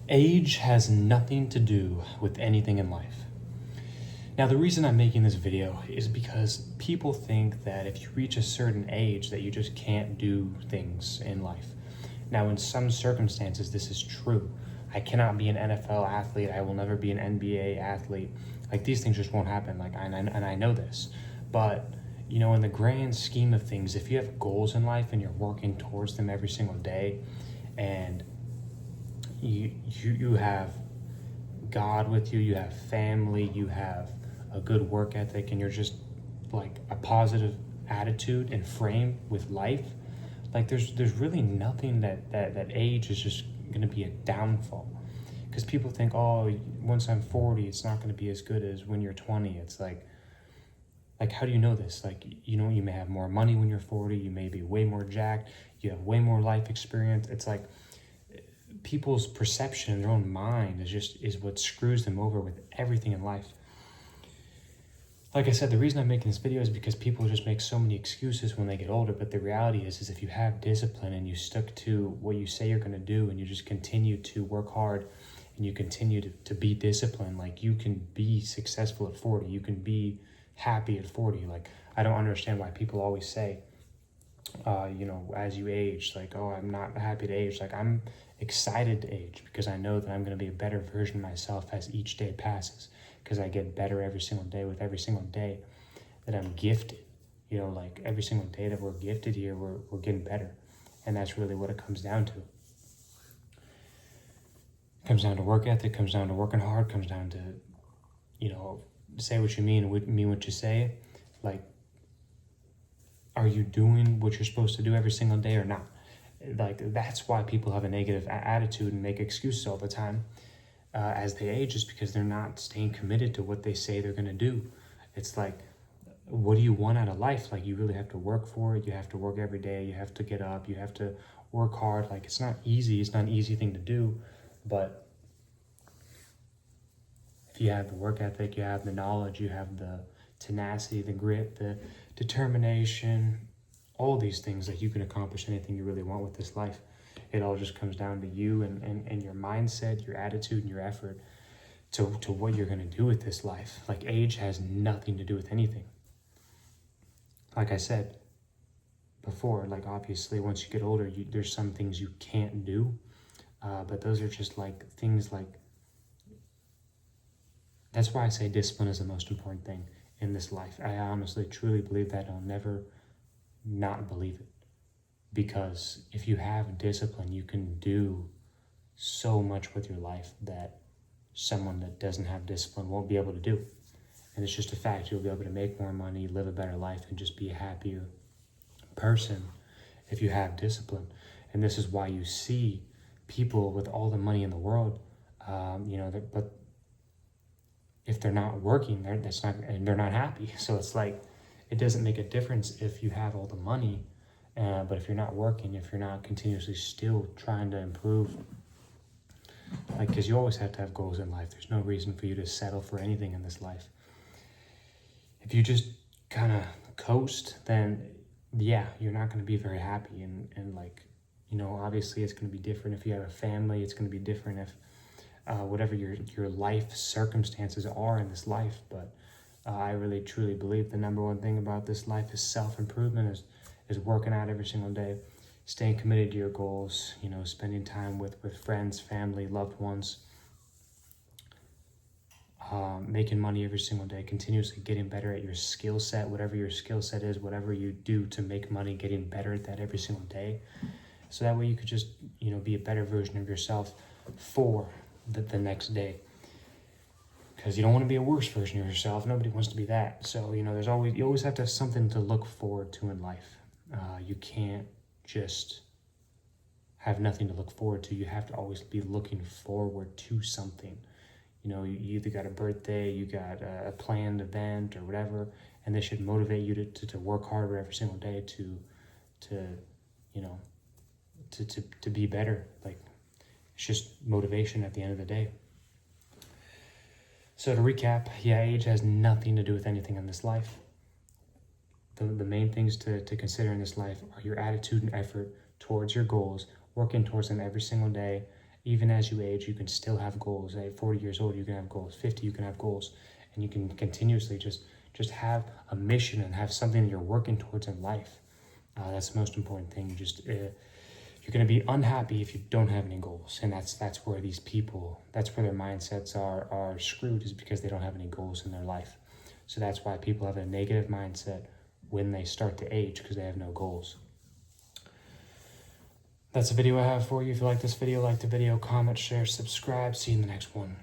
Age has nothing to do with anything in life. Now, the reason I'm making this video is because people think that if you reach a certain age that you just can't do things in life. Now, in some circumstances, this is true. I cannot be an NFL athlete. I will never be an NBA athlete. Like, these things just won't happen. And I know this. But, in the grand scheme of things, if you have goals in life and you're working towards them every single day, and you have God with you, you have family, you have a good work ethic, and you're just like a positive attitude and frame with life, like there's really nothing that age is just going to be a downfall. Because people think, oh, once I'm 40 it's not going to be as good as when you're 20. It's like how do you know this? Like, you may have more money when you're 40, you may be way more jacked, you have way more life experience. It's like people's perception in their own mind is what screws them over with everything in life. Like I said, the reason I'm making this video is because people just make so many excuses when they get older, but the reality is if you have discipline and you stick to what you say you're going to do, and you just continue to work hard and you continue to be disciplined, like, you can be successful at 40, you can be happy at 40. Like, I don't understand why people always say, as you age, like, oh, I'm not happy to age. Like, I'm excited to age because I know that I'm going to be a better version of myself as each day passes, because I get better every single day with every single day that I'm gifted. Like, every single day that we're gifted here, we're getting better. And that's really what it comes down to. It comes down to work ethic, comes down to working hard, comes down to, say what you mean what you say. Like, are you doing what you're supposed to do every single day or not? Like, that's why people have a negative attitude and make excuses all the time as they age, is because they're not staying committed to what they say they're going to do. It's like, what do you want out of life? Like, you really have to work for it. You have to work every day. You have to get up. You have to work hard. Like, it's not easy. It's not an easy thing to do. But if you have the work ethic, you have the knowledge, you have the tenacity, the grit, the determination, all these things, that you can accomplish anything you really want with this life. It all just comes down to you and your mindset, your attitude, and your effort to what you're going to do with this life. Like, age has nothing to do with anything. Like I said before, like, obviously once you get older, there's some things you can't do, but those are just like things like, that's why I say discipline is the most important thing in this life. I honestly, truly believe that. I'll never not believe it. Because if you have discipline, you can do so much with your life that someone that doesn't have discipline won't be able to do. And it's just a fact. You'll be able to make more money, live a better life, and just be a happier person if you have discipline. And this is why you see people with all the money in the world, but if they're not working, they're not happy. So it's like, it doesn't make a difference if you have all the money, but if you're not working, if you're not continuously still trying to improve, like, because you always have to have goals in life. There's no reason for you to settle for anything in this life. If you just kind of coast, then yeah, you're not going to be very happy. And like, obviously it's going to be different if you have a family. It's going to be different if whatever your life circumstances are in this life. But I really truly believe the number one thing about this life is self-improvement, is working out every single day, staying committed to your goals, spending time with friends, family, loved ones, making money every single day, continuously getting better at your skill set, whatever your skill set is, whatever you do to make money, getting better at that every single day. So that way you could just, be a better version of yourself for the next day. Because you don't want to be a worse version of yourself. Nobody wants to be that. So, you always have to have something to look forward to in life. You can't just have nothing to look forward to. You have to always be looking forward to something. You either got a birthday, you got a planned event or whatever, and this should motivate you to work harder every single day to be better. Like, it's just motivation at the end of the day. So to recap, yeah, age has nothing to do with anything in this life. The main things to consider in this life are your attitude and effort towards your goals, working towards them every single day, Even as you age, you can still have goals. At 40 years old, you can have goals. 50, you can have goals. And you can continuously just have a mission and have something that you're working towards in life. That's the most important thing. You're going to be unhappy if you don't have any goals, and that's where these people, that's where their mindsets are screwed, is because they don't have any goals in their life. So that's why people have a negative mindset when they start to age, because they have no goals. That's the video I have for you. If you like this video, like the video, comment, share, subscribe. See you in the next one.